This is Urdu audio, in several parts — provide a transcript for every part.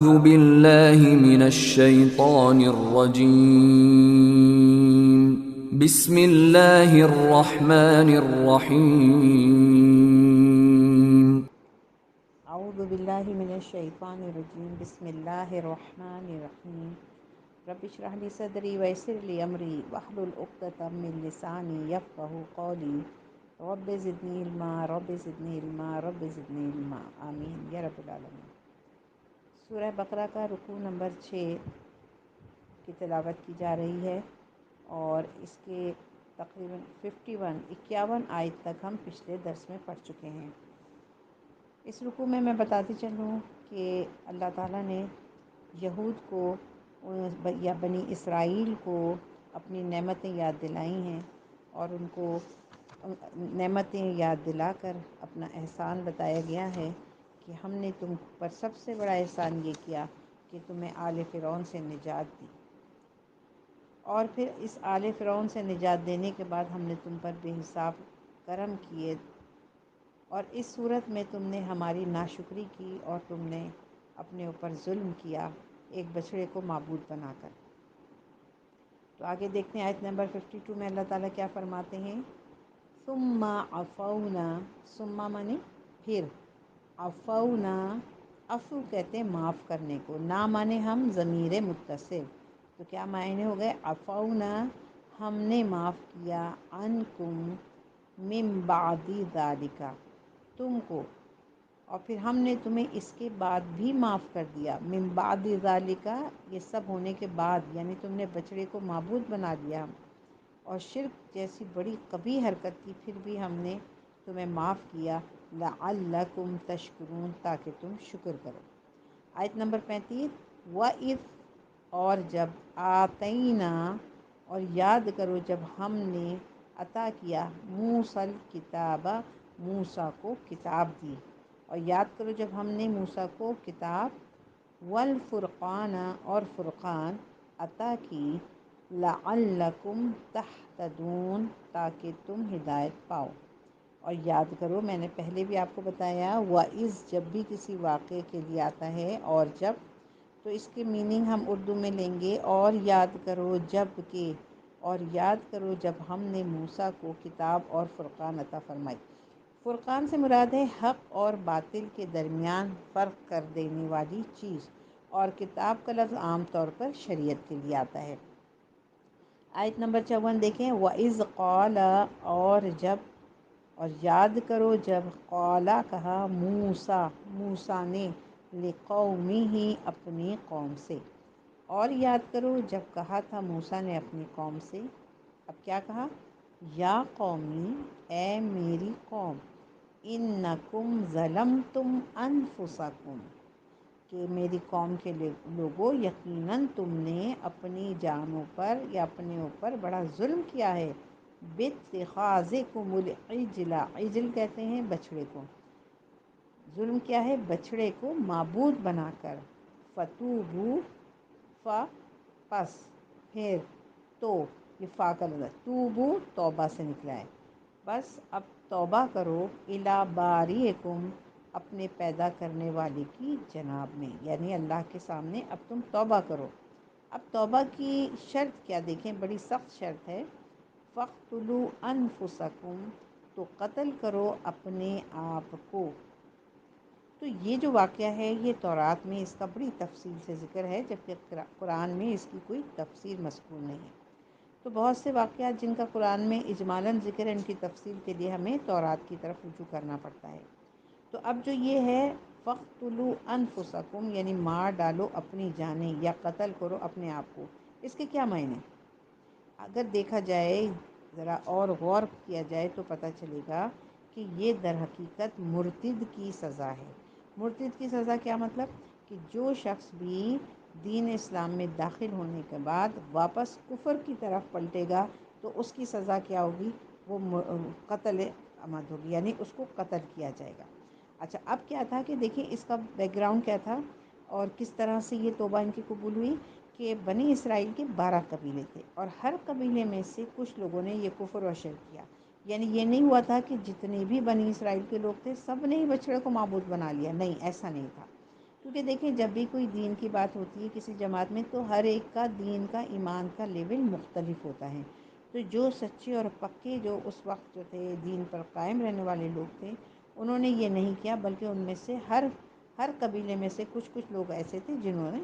أعوذ بالله من الشيطان الرجيم. بسم الله الرحمن الرحيم. اعوذ باللہ من الشیطان الرجیم بسم اللہ الرحمن الرحیم رب اشرح لی صدری ویسر لی امری واحلل عقدۃ من لسانی یفقہوا قولی رب زدنی علما رب زدنی علما رب زدنی علما آمین یا رب العالمین۔ سورہ بقرہ کا رکوع نمبر 6 کی تلاوت کی جا رہی ہے اور اس کے تقریباً 51 آیت تک ہم پچھلے درس میں پڑھ چکے ہیں۔ اس رکوع میں بتاتی چلوں کہ اللہ تعالیٰ نے یہود کو یا بنی اسرائیل کو اپنی نعمتیں یاد دلائی ہیں اور ان کو نعمتیں یاد دلا کر اپنا احسان بتایا گیا ہے کہ ہم نے تم پر سب سے بڑا احسان یہ کیا کہ تمہیں آل فرعون سے نجات دی، اور پھر اس آل فرعون سے نجات دینے کے بعد ہم نے تم پر بے حساب کرم کیے، اور اس صورت میں تم نے ہماری ناشکری کی اور تم نے اپنے اوپر ظلم کیا ایک بچڑے کو معبود بنا کر۔ تو آگے دیکھتے ہیں آیت نمبر 52 میں اللہ تعالیٰ کیا فرماتے ہیں۔ ثم عفونا، ثم معنی پھر، عفونا عفو کہتے ہیں معاف کرنے کو، نہ مانے ہم ضمیر متصل، تو کیا معنی ہو گئے؟ عفونا ہم نے معاف کیا، عنکم من بعد ذالک تم کو، اور پھر ہم نے تمہیں اس کے بعد بھی معاف کر دیا، من بعد ذالک یہ سب ہونے کے بعد، یعنی تم نے بچڑے کو معبود بنا لیا اور شرک جیسی بڑی قبیح حرکت کی، پھر بھی ہم نے تمہیں معاف کیا، لعلکم تشکرون تاکہ تم شکر کرو۔ آیت نمبر 35، وَإِذْ اور جب، آتینا اور یاد کرو جب ہم نے عطا کیا، موسیٰ الکتاب موسیٰ کو کتاب دی، اور یاد کرو جب ہم نے موسیٰ کو کتاب، والفرقان اور فرقان عطا کی، لعلکم تہتدون تاکہ تم ہدایت پاؤ۔ اور یاد کرو، میں نے پہلے بھی آپ کو بتایا، وَإِذ جب بھی کسی واقعے کے لیے آتا ہے اور جب، تو اس کے میننگ ہم اردو میں لیں گے، اور یاد کرو جب کہ، اور یاد کرو جب ہم نے موسیٰ کو کتاب اور فرقان عطا فرمائی۔ فرقان سے مراد ہے حق اور باطل کے درمیان فرق کر دینے والی چیز، اور کتاب کا لفظ عام طور پر شریعت کے لیے آتا ہے۔ آیت نمبر 54 دیکھیں، وَإِذْ قَالَ اور جب، اور یاد کرو جب، قَالَ کہا، موسیٰ نے، لِقَوْمِهِ اپنی قوم سے، اور یاد کرو جب کہا تھا موسیٰ نے اپنی قوم سے، اب کیا کہا، یا قومی اے میری قوم، انکم ظلمتم انفسکم کہ میری قوم کے لوگوں یقیناً تم نے اپنی جانوں پر یا اپنے اوپر بڑا ظلم کیا ہے، باتخاذکم العجل، عجل کہتے ہیں بچڑے کو، ظلم کیا ہے بچڑے کو معبود بنا کر، فتوبو پس، پھر، تو یہ فا کا لفظ توبو توبہ سے نکلا ہے، بس اب توبہ کرو، الی باریکم اپنے پیدا کرنے والے کی جناب میں، یعنی اللہ کے سامنے اب تم توبہ کرو۔ اب توبہ کی شرط کیا دیکھیں، بڑی سخت شرط ہے، فَاقْتُلُوا أَنفُسَكُمْ تو قتل کرو اپنے آپ کو۔ تو یہ جو واقعہ ہے یہ تورات میں اس کا بڑی تفصیل سے ذکر ہے، جبکہ قرآن میں اس کی کوئی تفصیل مذکور نہیں ہے۔ تو بہت سے واقعات جن کا قرآن میں اجمالاً ذکر ہے، ان کی تفصیل کے لیے ہمیں تورات کی طرف رجوع کرنا پڑتا ہے۔ تو اب جو یہ ہے، فَاقْتُلُوا أَنفُسَكُمْ یعنی مار ڈالو اپنی جانیں یا قتل کرو اپنے آپ کو، اس کے کیا معنی؟ اگر دیکھا جائے، ذرا اور غور کیا جائے تو پتہ چلے گا کہ یہ در حقیقت مرتد کی سزا ہے۔ مرتد کی سزا کیا مطلب؟ کہ جو شخص بھی دین اسلام میں داخل ہونے کے بعد واپس کفر کی طرف پلٹے گا تو اس کی سزا کیا ہوگی؟ وہ قتل عمد ہوگی، یعنی اس کو قتل کیا جائے گا۔ اچھا، اب کیا تھا کہ دیکھیں اس کا بیک گراؤنڈ کیا تھا اور کس طرح سے یہ توبہ ان کی قبول ہوئی، کہ بنی اسرائیل کے 12 قبیلے تھے، اور ہر قبیلے میں سے کچھ لوگوں نے یہ کفر و شرک کیا، یعنی یہ نہیں ہوا تھا کہ جتنے بھی بنی اسرائیل کے لوگ تھے سب نے ہی بچڑے کو معبود بنا لیا، نہیں، ایسا نہیں تھا، کیونکہ دیکھیں جب بھی کوئی دین کی بات ہوتی ہے کسی جماعت میں تو ہر ایک کا دین کا ایمان کا لیول مختلف ہوتا ہے۔ تو جو سچے اور پکے جو اس وقت جو تھے دین پر قائم رہنے والے لوگ تھے، انہوں نے یہ نہیں کیا، بلکہ ان میں سے ہر قبیلے میں سے کچھ لوگ ایسے تھے جنہوں نے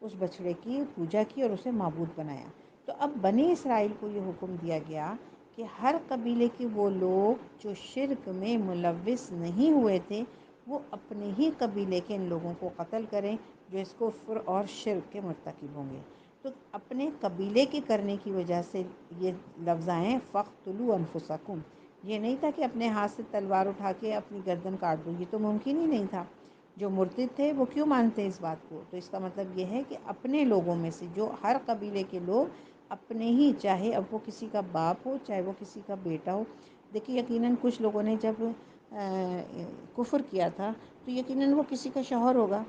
اس بچڑے کی پوجا کی اور اسے معبود بنایا۔ تو اب بنی اسرائیل کو یہ حکم دیا گیا کہ ہر قبیلے کے وہ لوگ جو شرک میں ملوث نہیں ہوئے تھے وہ اپنے ہی قبیلے کے ان لوگوں کو قتل کریں جو اس کفر اور شرک کے مرتکب ہوں گے۔ تو اپنے قبیلے کے کرنے کی وجہ سے یہ لفظ آئے فَاقْتُلُوا أَنفُسَكُمْ۔ یہ نہیں تھا کہ اپنے ہاتھ سے تلوار اٹھا کے اپنی گردن کاٹ دو، یہ تو ممکن ہی نہیں تھا۔ جو مرتد تھے وہ کیوں مانتے اس بات کو؟ تو اس کا مطلب یہ ہے کہ اپنے لوگوں میں سے جو ہر قبیلے کے لوگ اپنے ہی، چاہے اب وہ کسی کا باپ ہو چاہے وہ کسی کا بیٹا ہو۔ دیکھیے یقیناً کچھ لوگوں نے جب کفر کیا تھا تو یقیناً وہ کسی کا شوہر ہوگا،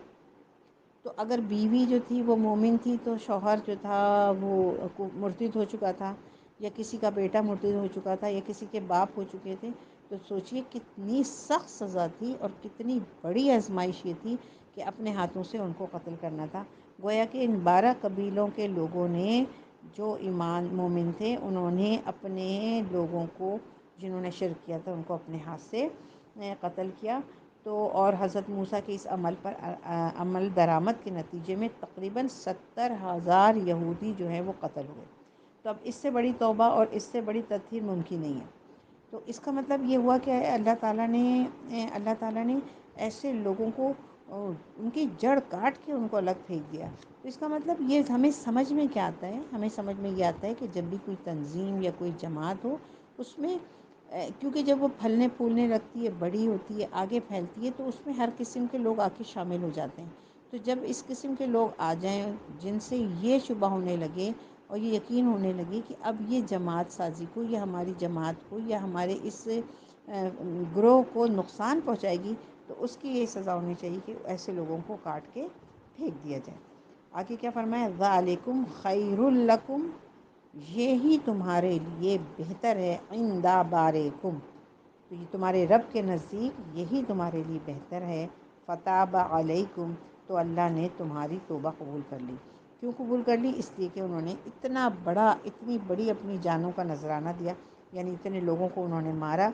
تو اگر بیوی جو تھی وہ مومن تھی تو شوہر جو تھا وہ مرتد ہو چکا تھا، یا کسی کا بیٹا مرتد ہو چکا تھا، یا کسی کے باپ ہو چکے تھے، تو سوچئے کتنی سخت سزا تھی اور کتنی بڑی آزمائش یہ تھی کہ اپنے ہاتھوں سے ان کو قتل کرنا تھا۔ گویا کہ ان 12 قبیلوں کے لوگوں نے جو ایمان مومن تھے انہوں نے اپنے لوگوں کو جنہوں نے شرک کیا تھا ان کو اپنے ہاتھ سے قتل کیا۔ تو اور حضرت موسیٰ کے اس عمل پر عمل درآمد کے نتیجے میں تقریباً 70,000 یہودی جو ہیں وہ قتل ہوئے۔ تو اب اس سے بڑی توبہ اور اس سے بڑی تطہیر ممکن نہیں ہے۔ تو اس کا مطلب یہ ہوا کہ اللہ تعالیٰ نے ایسے لوگوں کو ان کی جڑ کاٹ کے ان کو الگ پھینک دیا۔ تو اس کا مطلب یہ ہمیں سمجھ میں کیا آتا ہے؟ ہمیں سمجھ میں یہ آتا ہے کہ جب بھی کوئی تنظیم یا کوئی جماعت ہو اس میں کیونکہ جب وہ پھلنے پھولنے لگتی ہے، بڑی ہوتی ہے، آگے پھیلتی ہے، تو اس میں ہر قسم کے لوگ آ کے شامل ہو جاتے ہیں۔ تو جب اس قسم کے لوگ آ جائیں جن سے یہ شبہ ہونے لگے اور یہ یقین ہونے لگے کہ اب یہ جماعت سازی کو یا ہماری جماعت کو یا ہمارے اس گروہ کو نقصان پہنچائے گی، تو اس کی یہ سزا ہونی چاہیے کہ ایسے لوگوں کو کاٹ کے پھینک دیا جائے۔ آگے کیا فرمایا؟ ذَلِكُمْ خَيْرٌ لَكُمْ، یہی تمہارے لیے بہتر ہے، عِندَ بَارِئِكُمْ، تو یہ تمہارے رب کے نزدیک یہی تمہارے لیے بہتر ہے۔ فَتَابَ عَلَيْكُمْ، تو اللہ نے تمہاری توبہ قبول کر لی۔ کیوں قبول کر لی؟ اس لیے کہ انہوں نے اتنی بڑی اپنی جانوں کا نذرانہ دیا، یعنی اتنے لوگوں کو انہوں نے مارا،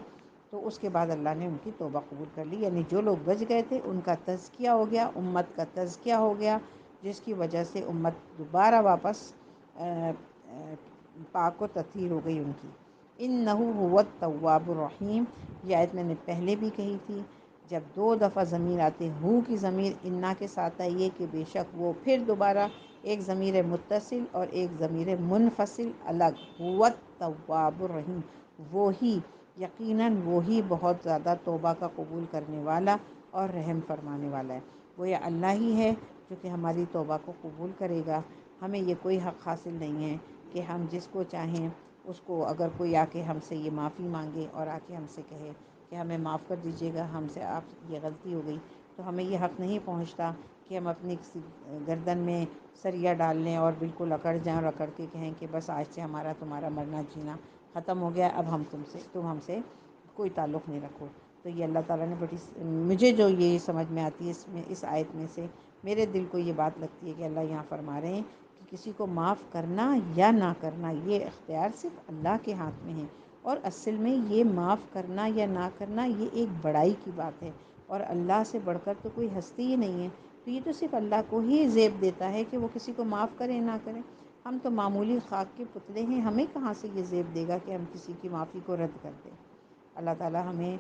تو اس کے بعد اللہ نے ان کی توبہ قبول کر لی۔ یعنی جو لوگ بچ گئے تھے ان کا تزکیہ ہو گیا، امت کا تزکیہ ہو گیا، جس کی وجہ سے امت دوبارہ واپس پاک و تطہیر ہو گئی ان کی۔ اِنَّهُ هُوَ التَّوَّابُ الرَّحِيمُ، یہ آیت میں نے پہلے بھی کہی تھی، جب 2 دفعہ ضمیر آتے ہو کی ضمیر انا کے ساتھ آئیے کہ بے شک وہ، پھر دوبارہ ایک ضمیر متصل اور ایک ضمیر منفصل الگ، هُوَ التَّوَّابُ الرَّحِيمُ، وہی، یقیناً وہی بہت زیادہ توبہ کا قبول کرنے والا اور رحم فرمانے والا ہے۔ وہ یہ اللہ ہی ہے جو کہ ہماری توبہ کو قبول کرے گا۔ ہمیں یہ کوئی حق حاصل نہیں ہے کہ ہم جس کو چاہیں اس کو، اگر کوئی آ کے ہم سے یہ معافی مانگے اور آ کے ہم سے کہے کہ ہمیں معاف کر دیجیے گا، ہم سے آپ یہ غلطی ہو گئی، تو ہمیں یہ حق نہیں پہنچتا کہ ہم اپنی گردن میں سریا ڈال لیں اور بالکل اکڑ جائیں اور اکڑ کے کہیں کہ بس آج سے ہمارا تمہارا مرنا جینا ختم ہو گیا، اب تم ہم سے کوئی تعلق نہیں رکھو۔ تو یہ اللہ تعالیٰ نے مجھے جو یہ سمجھ میں آتی ہے اس آیت میں سے میرے دل کو یہ بات لگتی ہے کہ اللہ یہاں فرما رہے ہیں کہ کسی کو معاف کرنا یا نہ کرنا یہ اختیار صرف اللہ کے ہاتھ میں ہے، اور اصل میں یہ معاف کرنا یا نہ کرنا یہ ایک بڑائی کی بات ہے، اور اللہ سے بڑھ کر تو کوئی ہستی ہی نہیں ہے۔ تو یہ تو صرف اللہ کو ہی زیب دیتا ہے کہ وہ کسی کو معاف کرے نہ کرے۔ ہم تو معمولی خاک کے پتلے ہیں، ہمیں کہاں سے یہ زیب دے گا کہ ہم کسی کی معافی کو رد کر دیں۔ اللہ تعالیٰ ہمیں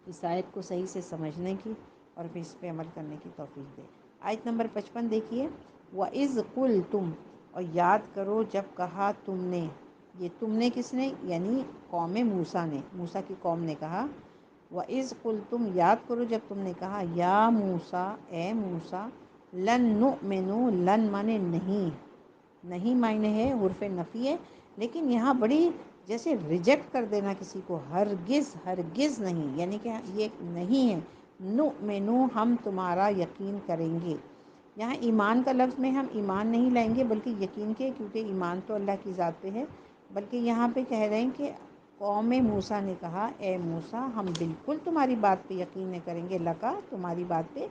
اس آیت کو صحیح سے سمجھنے کی اور پھر اس پہ عمل کرنے کی توفیق دے۔ آیت نمبر 55 دیکھیے، وَإِذْ قُلْتُمْ، اور یاد کرو جب کہا تم نے، یہ تم نے کس نے؟ یعنی قوم موسیٰ نے، موسیٰ کی قوم نے کہا، وَإِذْ قُلْتُمْ، یاد کرو جب تم نے کہا، یا موسیٰ، اے موسیٰ، لن نؤمنو، لن مانے نہیں، نہیں معنی ہے حرف نفی ہے، لیکن یہاں بڑی جیسے ریجیکٹ کر دینا کسی کو، ہرگز ہرگز نہیں، یعنی کہ یہ نہیں ہے، نؤمنو، ہم تمہارا یقین کریں گے۔ یہاں ایمان کا لفظ میں ہم ایمان نہیں لائیں گے بلکہ یقین کے، کیونکہ ایمان تو اللہ کی ذات پہ ہے، بلکہ یہاں پہ کہہ رہے ہیں کہ قوم موسیٰ نے کہا، اے موسیٰ، ہم بالکل تمہاری بات پہ یقین نہیں کریں گے، لکا، تمہاری بات پہ،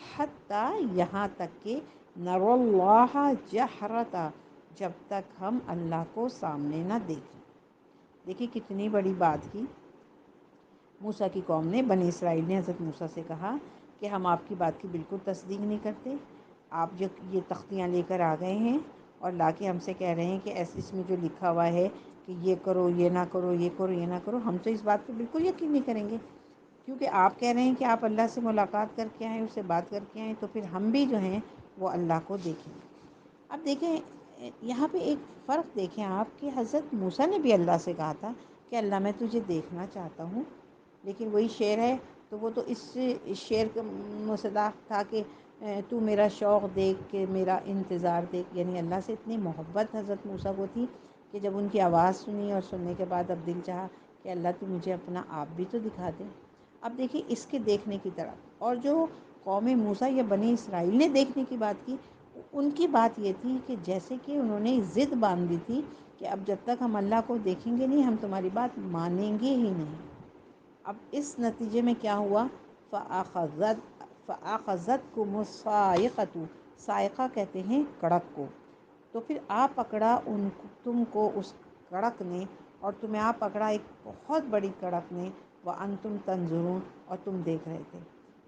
حتیٰ یہاں تک کہ نر اللہ جہرتا، جب تک ہم اللہ کو سامنے نہ دیکھیں۔ دیکھیں کتنی بڑی بات کی۔ موسیٰ کی قوم نے، بنی اسرائیل نے حضرت موسیٰ سے کہا کہ ہم آپ کی بات کی بالکل تصدیق نہیں کرتے، آپ جو یہ تختیاں لے کر آ گئے ہیں اور لا کے ہم سے کہہ رہے ہیں کہ اس میں جو لکھا ہوا ہے کہ یہ کرو یہ نہ کرو، یہ کرو یہ نہ کرو، ہم تو اس بات پہ بالکل یقین نہیں کریں گے، کیونکہ آپ کہہ رہے ہیں کہ آپ اللہ سے ملاقات کر کے آئیں، اس سے بات کر کے آئیں، تو پھر ہم بھی جو ہیں وہ اللہ کو دیکھیں گے۔ اب دیکھیں یہاں پہ ایک فرق دیکھیں آپ کہ حضرت موسیٰ نے بھی اللہ سے کہا تھا کہ اللہ میں تجھے دیکھنا چاہتا ہوں، لیکن وہی شعر ہے تو وہ تو اس شعر کا مصداق تھا کہ تو میرا شوق دیکھ کے میرا انتظار دیکھ، یعنی اللہ سے اتنی محبت حضرت موسیٰ کو تھی کہ جب ان کی آواز سنی اور سننے کے بعد اب دل چاہا کہ اللہ تو مجھے اپنا آپ بھی تو دکھا دے۔ اب دیکھیں اس کے دیکھنے کی طرف، اور جو قوم موسیٰ یا بنی اسرائیل نے دیکھنے کی بات کی، ان کی بات یہ تھی کہ جیسے کہ انہوں نے ضد باندھ دی تھی کہ اب جب تک ہم اللہ کو دیکھیں گے نہیں ہم تمہاری بات مانیں گے ہی نہیں۔ اب اس نتیجے میں کیا ہوا؟ فَأَخَذَتْكُمُ الصَّاعِقَةُ، صاعقہ کہتے ہیں کڑک کو، تو پھر آ پکڑا تم کو اس کڑک نے، اور تمہیں آ پکڑا ایک بہت بڑی کڑک نے، وَأَنْتُمْ تَنْظُرُونَ، اور تم دیکھ رہے تھے،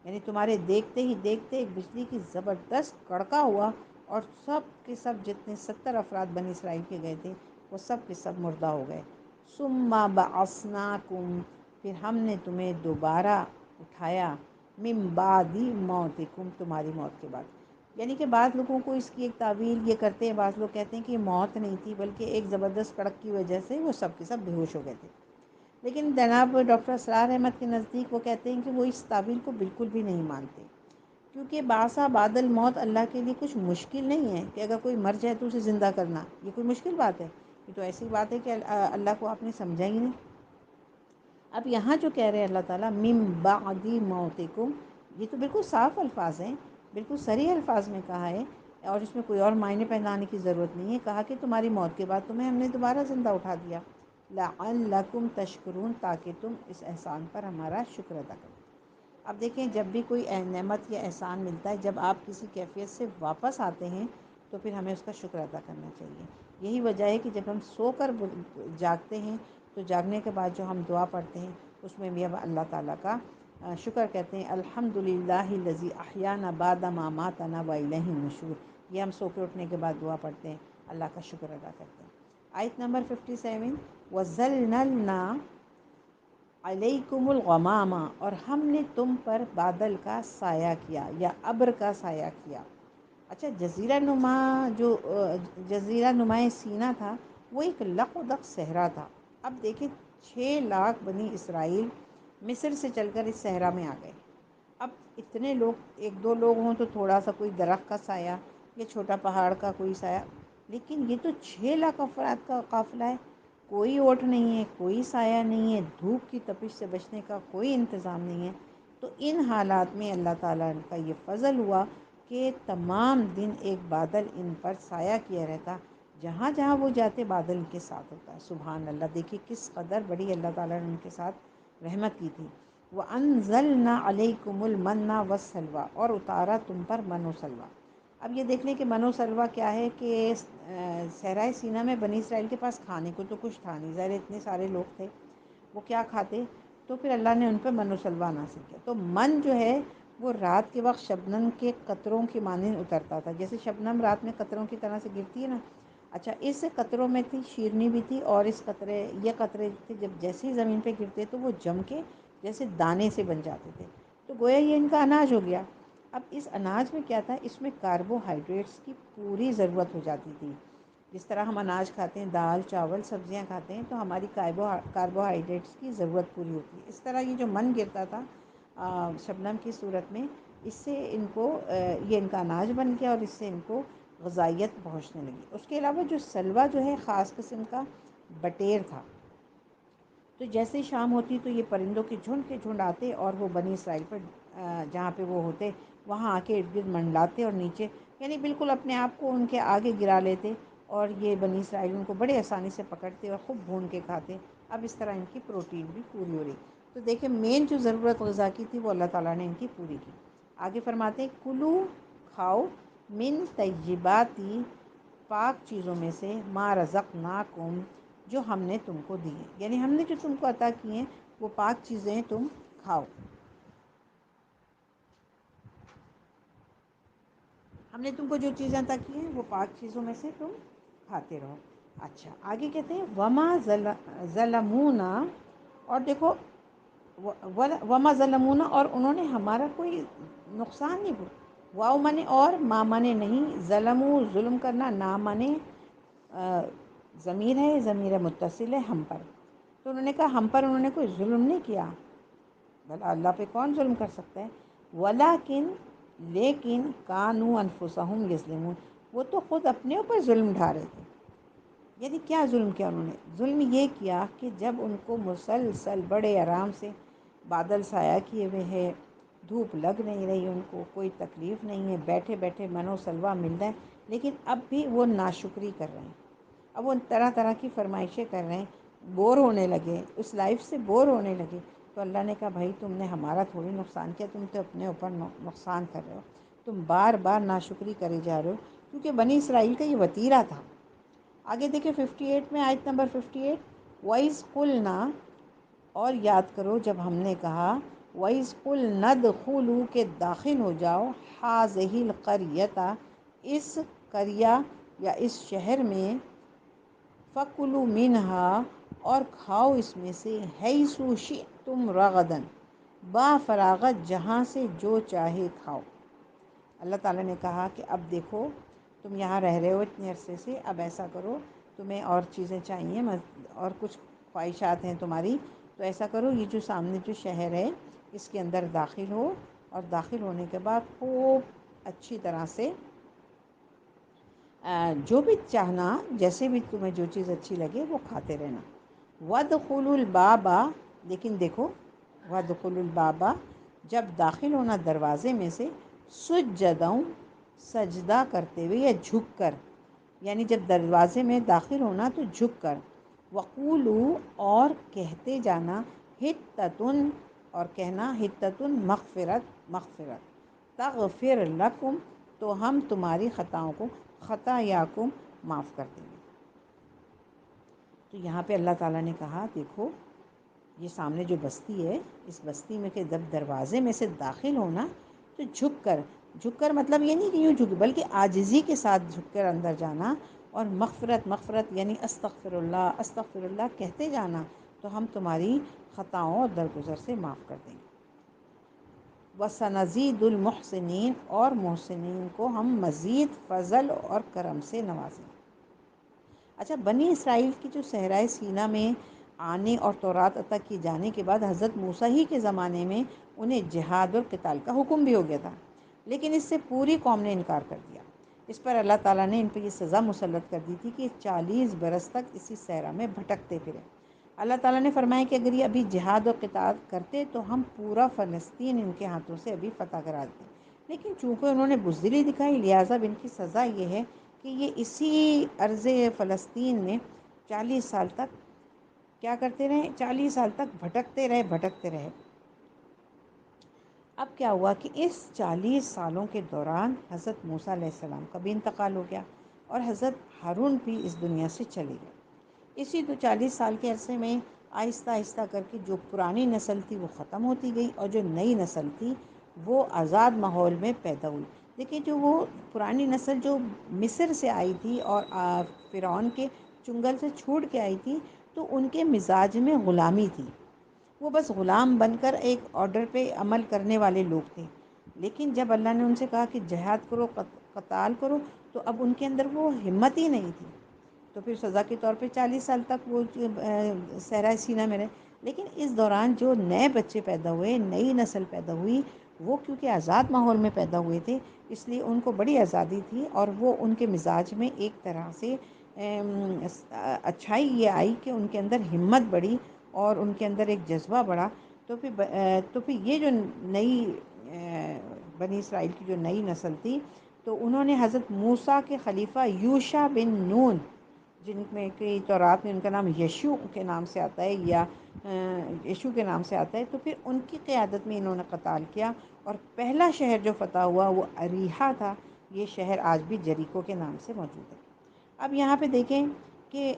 یعنی تمہارے دیکھتے ہی دیکھتے ایک بجلی کی زبردست کڑکا ہوا اور سب کے سب جتنے 70 افراد بنی اسرائیل کے گئے تھے وہ سب کے سب مردہ ہو گئے۔ ثُمَّ بَعَثْنَاكُمْ، پھر ہم نے تمہیں دوبارہ اٹھایا، مِن بَعْدِ مَوْتِكُمْ، تمہاری موت کے بعد۔ یعنی کہ بعض لوگوں کو اس کی ایک تعویل یہ کرتے ہیں، بعض لوگ کہتے ہیں کہ یہ موت نہیں تھی بلکہ ایک زبردست کڑک کی وجہ سے وہ سب کے سب بے ہوش ہو گئے تھے، لیکن جناب ڈاکٹر اسرار احمد کے نزدیک وہ کہتے ہیں کہ وہ اس تعویل کو بالکل بھی نہیں مانتے، کیونکہ باسا بعد الموت اللہ کے لیے کچھ مشکل نہیں ہے کہ اگر کوئی مر جائے تو اسے زندہ کرنا، یہ کوئی مشکل بات ہے؟ یہ تو ایسی بات ہے کہ اللہ کو آپ نے سمجھا ہی نہیں۔ اب یہاں جو کہہ رہے ہیں اللہ تعالیٰ من بعد موتکم، یہ تو بالکل صاف الفاظ ہیں، بالکل صریح الفاظ میں کہا ہے، اور اس میں کوئی اور معنی پہنانے کی ضرورت نہیں ہے، کہا کہ تمہاری موت کے بعد تمہیں ہم نے دوبارہ زندہ اٹھا دیا، لعلکم تشکرون، تاکہ تم اس احسان پر ہمارا شکر ادا کرو۔ اب دیکھیں جب بھی کوئی نعمت یا احسان ملتا ہے، جب آپ کسی کیفیت سے واپس آتے ہیں تو پھر ہمیں اس کا شکر ادا کرنا چاہیے۔ یہی وجہ ہے کہ جب ہم سو کر جاگتے ہیں تو جاگنے کے بعد جو ہم دعا پڑھتے ہیں اس میں بھی اب اللہ تعالیٰ کا شکر کہتے ہیں، الحمدللہ الذی احیانا بعد ما اماتنا والیہ النشور، یہ ہم سو کے اٹھنے کے بعد دعا پڑھتے ہیں، اللہ کا شکر ادا کرتے ہیں۔ آیت نمبر 57، وَظَلَّلْنَا عَلَيْكُمُ الْغَمَامَ، اور ہم نے تم پر بادل کا سایہ کیا یا ابر کا سایہ کیا۔ اچھا، جزیرہ نما جو جزیرہ نمائے سینا تھا وہ ایک لق و دق صحرا تھا۔ اب دیکھیں 6 لاکھ بنی اسرائیل مصر سے چل کر اس صحرا میں آ گئے۔ اب اتنے لوگ، ایک دو لوگ ہوں تو تھوڑا سا کوئی درخت کا سایہ یا چھوٹا پہاڑ کا کوئی سایہ، لیکن یہ تو 6 لاکھ افراد کا قافلہ ہے، کوئی اوٹ نہیں ہے، کوئی سایہ نہیں ہے، دھوپ کی تپش سے بچنے کا کوئی انتظام نہیں ہے۔ تو ان حالات میں اللہ تعالیٰ کا یہ فضل ہوا کہ تمام دن ایک بادل ان پر سایہ کیا رہتا، جہاں جہاں وہ جاتے بادل ان کے ساتھ ہوتا ہے۔ سبحان اللہ، دیکھیے کس قدر بڑی اللہ تعالیٰ نے ان کے ساتھ رحمت کی تھی۔ وَأَنزَلْنَا عَلَيْكُمُ الْمَنَّ وَالسَّلْوَىٰ، اور اتارا تم پر من و سلویٰ۔ اب یہ دیکھ لیں کہ من و سلویٰ کیا ہے کہ صحرائے سینا میں بنی اسرائیل کے پاس کھانے کو تو کچھ تھا نہیں، ظاہر اتنے سارے لوگ تھے، وہ کیا کھاتے؟ تو پھر اللہ نے ان پہ من و سلویٰ نازل کیا۔ تو من جو ہے وہ رات کے وقت شبنم کے قطروں کی مانند اترتا تھا، جیسے شبنم رات میں قطروں کی طرح سے گرتی ہے نا، اچھا اس قطروں میں تھی شیرنی بھی تھی، اور یہ قطرے تھے جب جیسے ہی زمین پہ گرتے تو وہ جم کے جیسے دانے سے بن جاتے تھے، تو گویا یہ ان کا اناج ہو گیا۔ اب اس اناج میں کیا تھا؟ اس میں کاربوہائیڈریٹس کی پوری ضرورت ہو جاتی تھی، جس طرح ہم اناج کھاتے ہیں، دال چاول سبزیاں کھاتے ہیں تو ہماری کاربوہائیڈریٹس کی ضرورت پوری ہوتی ہے، اس طرح یہ جو من گرتا تھا شبنم کی صورت میں، اس سے ان کو یہ ان کا اناج بن گیا اور اس سے ان کو غذائیت پہنچنے لگی۔ اس کے علاوہ جو سلویٰ جو ہے خاص قسم کا بٹیر تھا، تو جیسے شام ہوتی تو یہ پرندوں کے جھنڈ آتے اور وہ بنی اسرائیل پر جہاں پہ وہ ہوتے وہاں آ کے ارد گرد منڈلاتے اور نیچے یعنی بالکل اپنے آپ کو ان کے آگے گرا لیتے، اور یہ بنی اسرائیل ان کو بڑے آسانی سے پکڑتے اور خوب بھون کے کھاتے۔ اب اس طرح ان کی پروٹین بھی پوری ہو رہی۔ تو دیکھیں مین جو ضرورت غذا کی تھی وہ اللہ تعالیٰ نے ان کی پوری کی۔ آگے فرماتے ہیں کلو کھاؤ من طیباتی پاک چیزوں میں سے ما رزقناکم جو ہم نے تم کو دی ہیں، یعنی ہم نے جو تم کو عطا کی ہیں وہ پاک چیزیں تم کھاؤ. ہم نے تم کو جو چیزیں عطا کی ہیں وہ پاک چیزوں میں سے تم کھاتے رہو. اچھا آگے کہتے ہیں وما ظلمونا، اور دیکھو وما ظلمونا، اور انہوں نے ہمارا کوئی نقصان نہیں پہنچایا. واؤ مانے اور، ما مانے نہیں، ظلمو ظلم کرنا، نا مانے ضمیر ہے، ضمیر متصل ہے ہم پر. تو انہوں نے کہا ہم پر انہوں نے کوئی ظلم نہیں کیا، بھلا اللہ پہ کون ظلم کر سکتا ہے. ولیکن لیکن کانوا انفسہم یظلمون، وہ تو خود اپنے اوپر ظلم ڈھا رہے تھے. یعنی کیا ظلم کیا انہوں نے؟ ظلم یہ کیا کہ جب ان کو مسلسل بڑے آرام سے بادل سایہ کیے ہوئے ہے، دھوپ لگ نہیں رہی، ان کو کوئی تکلیف نہیں ہے، بیٹھے بیٹھے من و سلوہ مل رہا ہے، لیکن اب بھی وہ ناشکری کر رہے ہیں. اب وہ طرح طرح کی فرمائشیں کر رہے ہیں، بور ہونے لگے، اس لائف سے بور ہونے لگے. تو اللہ نے کہا بھائی تم نے ہمارا تھوڑی نقصان کیا، تم تو اپنے اوپر نقصان کر رہے ہو، تم بار بار ناشکری کرے جا رہے ہو. کیونکہ بنی اسرائیل کا یہ وتیرہ تھا. آگے دیکھیں 58 میں، آیت نمبر 58، وَإِذْ قُلْنَا، اور یاد کرو جب ہم نے کہا، وَإِذْ قُلْنَا ادْخُلُوا کہ داخل ہو جاؤ، هَٰذِهِ الْقَرْيَةَ اس قریہ یا اس شہر میں، فَكُلُوا مِنْهَا اور کھاؤ اس میں سے، حَيْثُ شِئْتُمْ رَغَدًا با فراغت جہاں سے جو چاہے کھاؤ. اللہ تعالیٰ نے کہا کہ اب دیکھو تم یہاں رہ رہے ہو اتنے عرصے سے، اب ایسا کرو تمہیں اور چیزیں چاہیے اور کچھ خواہشات ہیں تمہاری، تو ایسا کرو یہ جو سامنے جو شہر ہے اس کے اندر داخل ہو، اور داخل ہونے کے بعد خوب اچھی طرح سے جو بھی چاہنا، جیسے بھی تمہیں جو چیز اچھی لگے وہ کھاتے رہنا. وَادْخُلُوا الْبَابَ لیکن دیکھو، وَادْخُلُوا الْبَابَ جب داخل ہونا دروازے میں سے، سُجَّدًا سجدہ کرتے ہوئے یا جھک کر، یعنی جب دروازے میں داخل ہونا تو جھک کر. وَقُولُوا اور کہتے جانا، حِطَّةٌ اور کہنا، حِطَّةٌ مغفرت مغفرت، تغفر لکم تو ہم تمہاری خطاؤں کو، خطایاکم معاف کر دیں گے. تو یہاں پہ اللہ تعالیٰ نے کہا دیکھو یہ سامنے جو بستی ہے، اس بستی میں کہ جب دروازے میں سے داخل ہونا تو جھک کر، جھک کر مطلب یہ نہیں کہ یوں جھک، بلکہ عاجزی کے ساتھ جھک کر اندر جانا، اور مغفرت مغفرت یعنی استغفر اللہ کہتے جانا، تو ہم تمہاری خطاؤں اور درگزر سے معاف کر دیں گے. وَسَنَزِيدُ الْمُحْسِنِينَ اور محسنین کو ہم مزید فضل اور کرم سے نوازیں. اچھا بنی اسرائیل کی جو صحرائے سینا میں آنے اور تورات عطا کیے جانے کے بعد حضرت موسیٰ ہی کے زمانے میں انہیں جہاد اور قتال کا حکم بھی ہو گیا تھا، لیکن اس سے پوری قوم نے انکار کر دیا. اس پر اللہ تعالیٰ نے ان پہ یہ سزا مسلط کر دی تھی کہ 40 برس تک اسی صحرا میں بھٹکتے پھرے. اللہ تعالیٰ نے فرمایا کہ اگر یہ ابھی جہاد و قتال کرتے تو ہم پورا فلسطین ان کے ہاتھوں سے ابھی فتح کرا دیتے، لیکن چونکہ انہوں نے بزدلی دکھائی لہٰذا ان کی سزا یہ ہے کہ یہ اسی ارض فلسطین میں 40 سال تک کیا کرتے رہے، 40 سال تک بھٹکتے رہے. اب کیا ہوا کہ اس 40 سالوں کے دوران حضرت موسیٰ علیہ السلام کا بھی انتقال ہو گیا، اور حضرت ہارون بھی اس دنیا سے چلے گئے. اسی 40 سال کے عرصے میں آہستہ آہستہ کر کے جو پرانی نسل تھی وہ ختم ہوتی گئی، اور جو نئی نسل تھی وہ آزاد ماحول میں پیدا ہوئی. دیکھیے جو وہ پرانی نسل جو مصر سے آئی تھی اور فرعون کے چنگل سے چھوٹ کے آئی تھی، تو ان کے مزاج میں غلامی تھی، وہ بس غلام بن کر ایک آرڈر پہ عمل کرنے والے لوگ تھے. لیکن جب اللہ نے ان سے کہا کہ جہاد کرو، قتال کرو، تو اب ان کے اندر وہ ہمت ہی نہیں تھی. تو پھر سزا کے طور پہ 40 سال تک وہ صحرائے سینا میں رہے. لیکن اس دوران جو نئے بچے پیدا ہوئے، نئی نسل پیدا ہوئی، وہ کیونکہ آزاد ماحول میں پیدا ہوئے تھے اس لیے ان کو بڑی آزادی تھی، اور وہ ان کے مزاج میں ایک طرح سے اچھائی یہ آئی کہ ان کے اندر ہمت بڑھی اور ان کے اندر ایک جذبہ بڑھا. تو پھر یہ جو نئی بنی اسرائیل کی جو نئی نسل تھی، تو انہوں نے حضرت موسیٰ کے خلیفہ یوشع بن نون، جن میں کہ تورات میں ان کا نام یشوع کے نام سے آتا ہے یا یشوع کے نام سے آتا ہے، تو پھر ان کی قیادت میں انہوں نے قتال کیا اور پہلا شہر جو فتح ہوا وہ اریحہ تھا. یہ شہر آج بھی جریکو کے نام سے موجود ہے. اب یہاں پہ دیکھیں کہ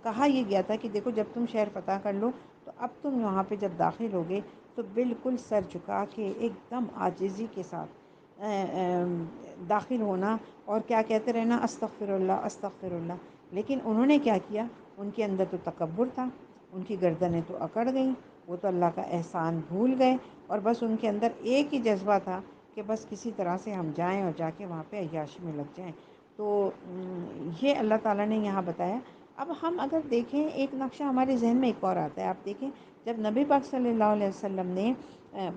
کہا یہ گیا تھا کہ دیکھو جب تم شہر فتح کر لو تو اب تم وہاں پہ جب داخل ہوگے تو بالکل سر جھکا کے ایک دم عاجزی کے ساتھ داخل ہونا اور کیا کہتے رہنا استغفر اللہ استغفر اللہ. لیکن انہوں نے کیا کیا؟ ان کے اندر تو تکبر تھا، ان کی گردنیں تو اکڑ گئیں، وہ تو اللہ کا احسان بھول گئے اور بس ان کے اندر ایک ہی جذبہ تھا کہ بس کسی طرح سے ہم جائیں اور جا کے وہاں پہ عیاشی میں لگ جائیں. تو یہ اللہ تعالیٰ نے یہاں بتایا. اب ہم اگر دیکھیں ایک نقشہ ہمارے ذہن میں ایک اور آتا ہے. آپ دیکھیں جب نبی پاک صلی اللہ علیہ وسلم نے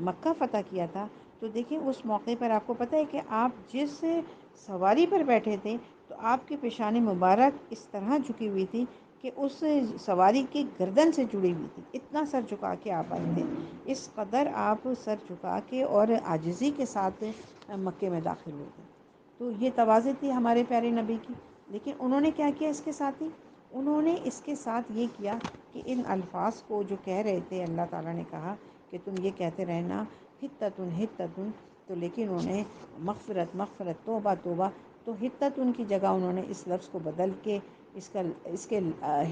مکہ فتح کیا تھا تو دیکھیں اس موقع پر آپ کو پتہ ہے کہ آپ جس سواری پر بیٹھے تھے تو آپ کی پیشانی مبارک اس طرح جھکی ہوئی تھی کہ اس سواری کی گردن سے جڑی ہوئی تھی. اتنا سر جھکا کے آپ آئے تھے، اس قدر آپ سر جھکا کے اور عاجزی کے ساتھ مکے میں داخل ہوئے تھے. تو یہ تواضع تھی ہمارے پیارے نبی کی. لیکن انہوں نے کیا کیا اس کے ساتھ ہی؟ انہوں نے اس کے ساتھ یہ کیا کہ ان الفاظ کو جو کہہ رہے تھے اللہ تعالیٰ نے کہا کہ تم یہ کہتے رہنا حتتن حتتن، تو لیکن انہوں نے مغفرت مغفرت توبہ توبہ، تو حتتن کی جگہ انہوں نے اس لفظ کو بدل کے اس کے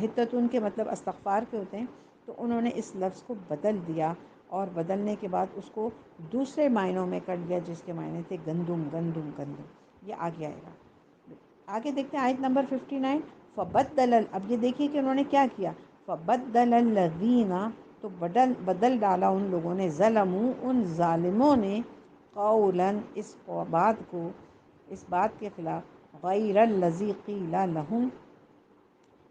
حتتن کے مطلب استغفار کے ہوتے ہیں، تو انہوں نے اس لفظ کو بدل دیا اور بدلنے کے بعد اس کو دوسرے معنوں میں کر دیا جس کے معنی تھے گندم گندم گندم. یہ آگے آئے گا. آگے دیکھتے ہیں آیت نمبر 59. فبدل، اب یہ دیکھیے کہ انہوں نے کیا کیا. فبدل الذین، تو بدل ڈالا ان لوگوں نے، ظلموا، ان ظالموں نے، قولا، اس بات کو، اس بات کے خلاف، غیر الذی قیل لہم،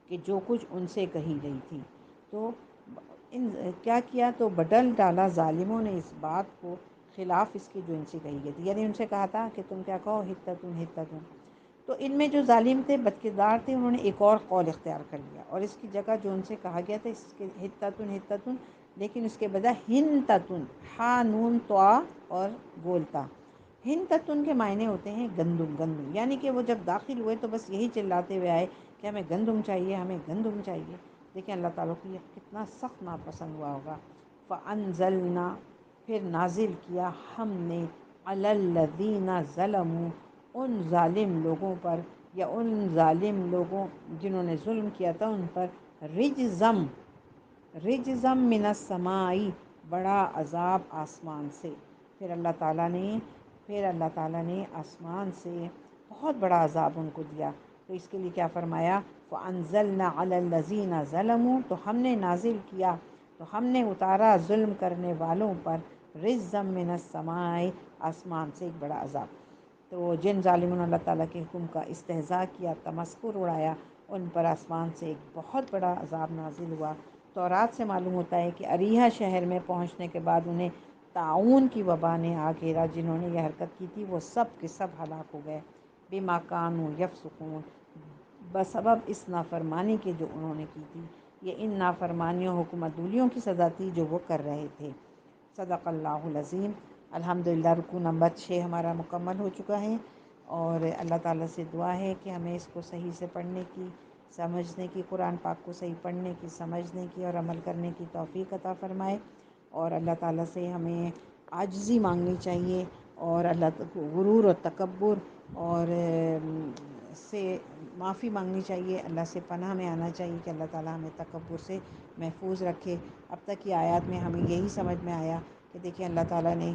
کہ جو کچھ ان سے کہی گئی تھی. تو کیا کیا؟ تو بدل ڈالا ظالموں نے اس بات کو خلاف اس کی جو ان سے کہی گئی تھی. یعنی ان سے کہا تھا کہ تم کیا کہو حتتن حتتن، تو ان میں جو ظالم تھے بدکردار تھے انہوں نے ایک اور قول اختیار کر لیا اور اس کی جگہ جو ان سے کہا گیا تھا اس کے حتتن حتتن، لیکن اس کے بجائے ہنتتن، ہا نون طا اور گولتا. ہنتتن کے معنی ہوتے ہیں گندم گندم، یعنی کہ وہ جب داخل ہوئے تو بس یہی چلاتے ہوئے آئے کہ ہمیں گندم چاہیے ہمیں گندم چاہیے. دیکھیں اللہ تعالیٰ کو یہ کتنا سخت ناپسند ہوا ہوگا. فَأَنزَلْنَا، پھر نازل کیا ہم نے، عَلَى الَّذِينَ ظَلَمُوا، ان ظالم لوگوں پر، یا ان ظالم لوگوں جنہوں نے ظلم کیا تھا ان پر، رجزم، رجزم من السماء، بڑا عذاب آسمان سے. پھر اللہ تعالیٰ نے آسمان سے بہت بڑا عذاب ان کو دیا. تو اس کے لیے کیا فرمایا؟ فَأَنزَلْنَا عَلَى الَّذِينَ ظَلَمُوا، تو ہم نے نازل کیا، تو ہم نے اتارا ظلم کرنے والوں پر، رجزم من السماء، آسمان سے ایک بڑا عذاب. تو جن ظالموں نے اللہ تعالیٰ کے حکم کا استہزاء کیا، تمسخر اڑایا، ان پر آسمان سے ایک بہت بڑا عذاب نازل ہوا. تورات سے معلوم ہوتا ہے کہ اریحہ شہر میں پہنچنے کے بعد انہیں طاعون کی وبا نے آ گھیرا. جنہوں نے یہ حرکت کی تھی وہ سب کے سب ہلاک ہو گئے. بما کانوا یفسقون، بسبب اس نافرمانی کے جو انہوں نے کی تھی. یہ ان نافرمانیوں حکم عدولیوں کی سزا تھی جو وہ کر رہے تھے. صدق اللہ العظیم. الحمدللہ رکوع نمبر 6 ہمارا مکمل ہو چکا ہے، اور اللہ تعالیٰ سے دعا ہے کہ ہمیں اس کو صحیح سے پڑھنے کی، سمجھنے کی، قرآن پاک کو صحیح پڑھنے کی، سمجھنے کی اور عمل کرنے کی توفیق عطا فرمائے. اور اللہ تعالیٰ سے ہمیں عاجزی مانگنی چاہیے، اور اللہ غرور اور تکبر اور سے معافی مانگنی چاہیے. اللہ سے پناہ میں آنا چاہیے کہ اللہ تعالیٰ ہمیں تکبر سے محفوظ رکھے. اب تک کی آیات میں ہمیں یہی سمجھ میں آیا کہ دیکھیں اللہ تعالیٰ نے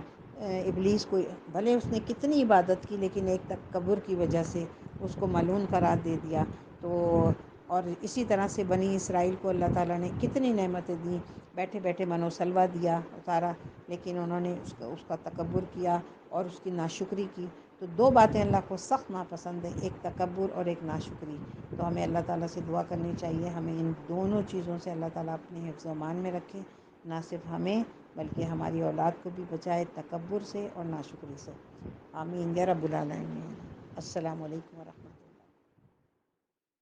ابلیس کو، بھلے اس نے کتنی عبادت کی لیکن ایک تکبر کی وجہ سے اس کو ملعون قرار دے دیا. تو اور اسی طرح سے بنی اسرائیل کو اللہ تعالیٰ نے کتنی نعمتیں دیں، بیٹھے بیٹھے من و سلوہ دیا، اتارا، لیکن انہوں نے اس کا تکبر کیا اور اس کی ناشکری کی. تو دو باتیں اللہ کو سخت ناپسند ہیں، ایک تکبر اور ایک ناشکری. تو ہمیں اللہ تعالیٰ سے دعا کرنی چاہیے ہمیں ان دونوں چیزوں سے اللہ تعالیٰ اپنے حفظ و امان میں رکھے، نہ صرف ہمیں بلکہ ہماری اولاد کو بھی بچائے تکبر سے اور ناشکری سے. آمین یا رب العالمین. السلام علیکم ورحمۃ اللہ.